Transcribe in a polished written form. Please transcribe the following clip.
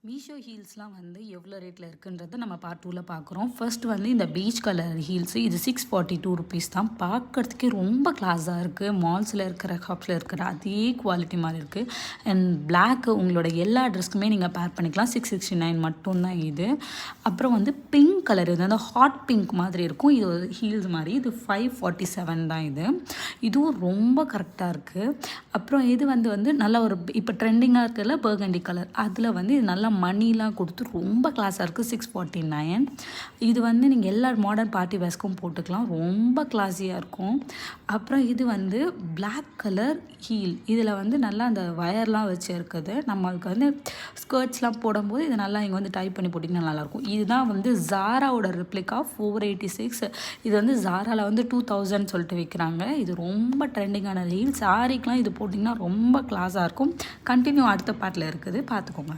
மீஷோ ஹீல்ஸ்லாம் வந்து எவ்வளோ ரேட்டில் இருக்குன்றத நம்ம பார்ட் 2ல பார்க்குறோம். ஃபர்ஸ்ட் வந்து இந்த பீச் கலர் ஹீல்ஸு இது ₹642 தான். பார்க்கறதுக்கே ரொம்ப கிளாஸாக இருக்குது. மால்ஸில் இருக்கிற ஷாப்ஸில் இருக்கிற அதே குவாலிட்டி மாதிரி இருக்குது. அண்ட் பிளாக் உங்களோட எல்லா ட்ரெஸ்க்குமே நீங்கள் பேர் பண்ணிக்கலாம். 669 மட்டும்தான் இது. அப்புறம் வந்து பிங்க் கலர் இது வந்து ஹாட் பிங்க் மாதிரி இருக்கும். இது ஒரு ஹீல்ஸ் மாதிரி இது 547 தான் இது. இதுவும் ரொம்ப கரெக்டாக இருக்குது. அப்புறம் இது வந்து நல்ல ஒரு இப்போ ட்ரெண்டிங்காக இருக்கிறதுல பர்கண்டி கலர் அதில் வந்து இது நல்லா மணிலாம் கொடுத்து ரொம்ப கிளாஸாக இருக்குது. 649. இது வந்து நீங்கள் எல்லா மாடர்ன் பார்ட்டி வேர்ஸ்க்கும் போட்டுக்கலாம். ரொம்ப கிளாஸியாக இருக்கும். அப்புறம் இது வந்து பிளாக் கலர் ஹீல் இதில் வந்து நல்லா அந்த வயர்லாம் வச்சு இருக்குது. நம்மளுக்கு வந்து ஸ்கர்ட்ஸ்லாம் போடும்போது இதை நல்லா இங்கே வந்து டைப் பண்ணி போட்டிங்கன்னா நல்லாயிருக்கும். இதுதான் வந்து ஜாராவோட ரிப்ளிகா 486. இது வந்து ஜாராவில் வந்து 2000 சொல்லிட்டு விற்கிறாங்க. இது ரொம்ப ட்ரெண்டிங்கான ஹீல். சாரிக்கெலாம் இது போட்டிங்கன்னா ரொம்ப கிளாஸாக இருக்கும். கண்டினியூ அடுத்த பார்ட்டில் இருக்குது, பார்த்துக்கோங்க.